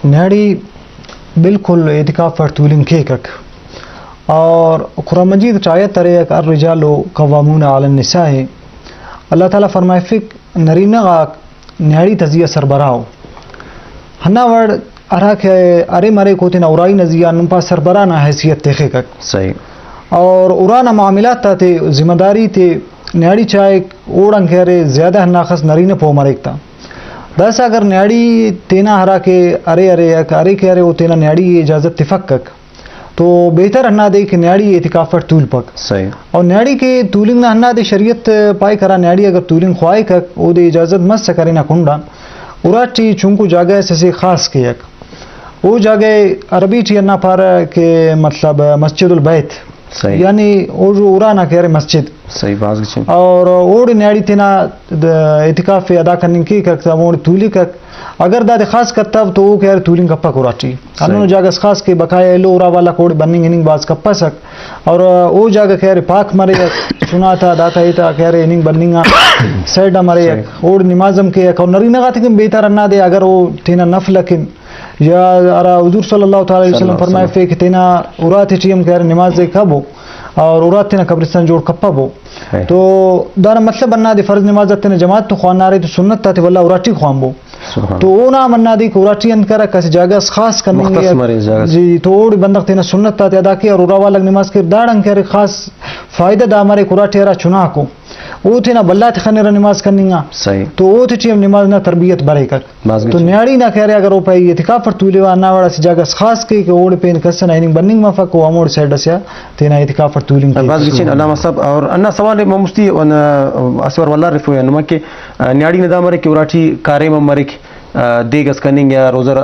न्याड़ी बिल्कुल एतिकाफ फर्तूलिन केकक और कुरान मजीद चायत तरे कर रिजालो कवामून अलन निसाए अल्लाह ताला फरमाए फिक नरीना न्याड़ी तजिया सरबराओ हन्ना वर्ड अरा के अरे मरे को तेना उराई नजिया नुपा सरबरा ना हैसियत तेखेकक सही और उराना मामलात थे जिम्मेदारी थे न्याड़ी चाहे ओड़न कह रहे ज़्यादा नाखस नरीने पो मरेकता दस अगर न्याड़ी तेना हरा के अरे अरे अरे कह रहे वो तेना न्याड़ी इजाज़त तिफक्क तो बेहतर हन्ना दे कि न्याड़ी एतिकाफर तूल पक सही और न्याड़ी के तूलिंग ना हन्ना दे शरीयत पाई करा न्याड़ी अगर तूलिंग ख्वाई कक वो दे इजाज़त मत से करे ना कुंडा उराटी चुंकू जगह से खास के यक वो जगह अरबी टी अन्ना पारा के मतलब मस्जिदुल बैत यानी वो जो उराना कह रहे मस्जिद सही बात और ओड न्याड़ी तेना इतिकाफ अदा करने की करता वो तूली का अगर दाद खास करता तो वो कह रहे तूलिंग कप्पा कुराची अनु जगह खास के बकाया लो उरा वाला कोड बनिंग इनिंग बाज कप्पा सक और वो जगह कह रहे पाक मरे सुना था दाता ही था कह रहे इनिंग बनिंगा सैड मरे ओड नमाजम के और नरी नगा थे बेहतर अन्ना दे अगर वो तेना नफल किन या अरा हुजूर सल्लल्लाहु अलैहि वसल्लम फरमाए फे कि तेना उरात टीम कह रहे नमाज कब हो और उरात तेना कब्रिस्तान जोड़ कप्पा हो तो दाना मतलब अन्ना दे फर्ज नमाज तेना जमात तो ख्वाना रहे तो सुन्नत था वल्ला उराटी ख्वाम बो तो वो ना मन्ना दी उराटी अंत करा कैसे जगह खास करने जी तो ओड बंदक तेना सुन्नत था अदा की और उरावा लग नमाज के दाड़न कह रहे खास फायदा दा हमारे कुराटी हरा चुना को वो थे ना बल्ला थे खने नमाज करनीगा सही तो वो थे चीम नमाज ना तरबियत बरे कर तो न्याड़ी ना कह रहे अगर वो पाई इतिकाफ पर तूले आना वाला से जगह खास के ओड पेन कसन आइनिंग बनिंग मफा को अमोड साइड से तेना इतिकाफ पर तूलिंग बात गिचिन अल्लाह सब और अन्ना सवाल मुफ्ती असवर वल्ला रिफो है नमा के न्याड़ी नदा मरे के उराठी कारे में मरे देगस कनिंग या रोज़र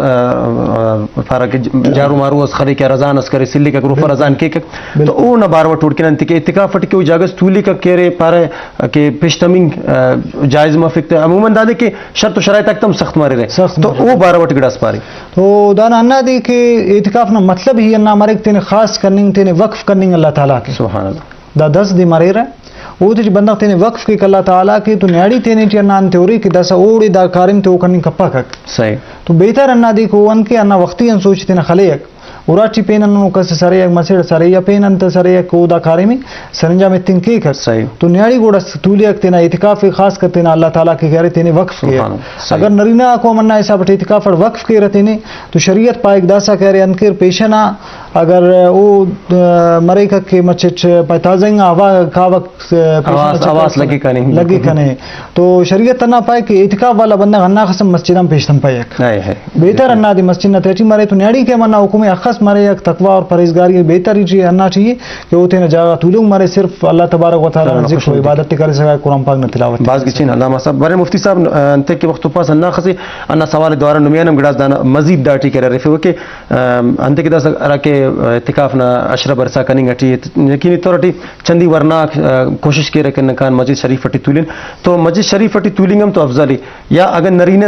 फारा के जारू मारू अस खरे के रजान अस करे सिल्ली का ग्रुप रजान के तो ओ न बार बार टूट के नंत के इतिकाफ के जगह तूली का केरे पारे के पिस्टमिंग जायज माफिक अमूमन दादे के शर्त शराइत तक तम सख्त मारे रहे तो वो बार बार गिड़ास पारे तो दाना अन्ना दे के इतिकाफ ना मतलब ही अन्ना मारे तेने खास करनिंग तेने वक्फ करनिंग अल्लाह ताला के सुभान अल्लाह दा 10 दी मारे रहे वो तो बंदा तेने वक्फ के अल्लाह ताला के तो न्याड़ी तेने टी अन्ना अंत्योरी के दसा ओड़ी दा कारिम तो करनी कप्पा कक सही तो बेहतर अन्ना दी को अन के अन्ना वक्ती अन सोचते ना खलेक उराटी पेन अनु कस सरे एक मसेड सरे या पेन अंत सरे एक को दा कारिमी सरंजा में तिन के कर सही तो न्याड़ी गोड़ा तूलियक तेना इतिकाफ खास करते ना अल्लाह ताला के कह रहे तेने वक्फ के अगर नरीना को मन्ना ऐसा बट इतिकाफ वक्फ के रहते ने तो शरीयत पाएक दासा कह रहे अनकेर पेशना अगर वो मरे के मचिच पैताजिंग आवा का वक्त आवाज लगी कने तो शरीयत ना पाए कि इतिकाफ वाला बंदा अन्ना खसम मस्जिद में पेशतम पाए है बेहतर अन्ना दी मस्जिद न तेटी मरे तो न्याड़ी के मन्ना हुकुम अखस मारे एक तकवा और परहेजगारी बेहतर ही अन्ना चाहिए कि वो तेने जगह तुलुंग मारे सिर्फ अल्लाह तबारक व तआला जिक्र इबादत करे सका कुरान पाक न तिलावत बाज गिचिन अल्लाह साहब बरे मुफ्ती साहब अंत के वक्त पास अन्ना खसे अन्ना सवाल द्वारा नुमियानम गिडास दाना मजीद डाटी करे रफे के अंत के दस अरा के इतिकाफ ना अशरा बरसा कनिंग अटी यकीनी तौर अटी चंदी वरना कोशिश के रखन कान मस्जिद शरीफ अटी तुलिन तो मस्जिद शरीफ अटी तुलिंगम तो अफजली या अगर नरीने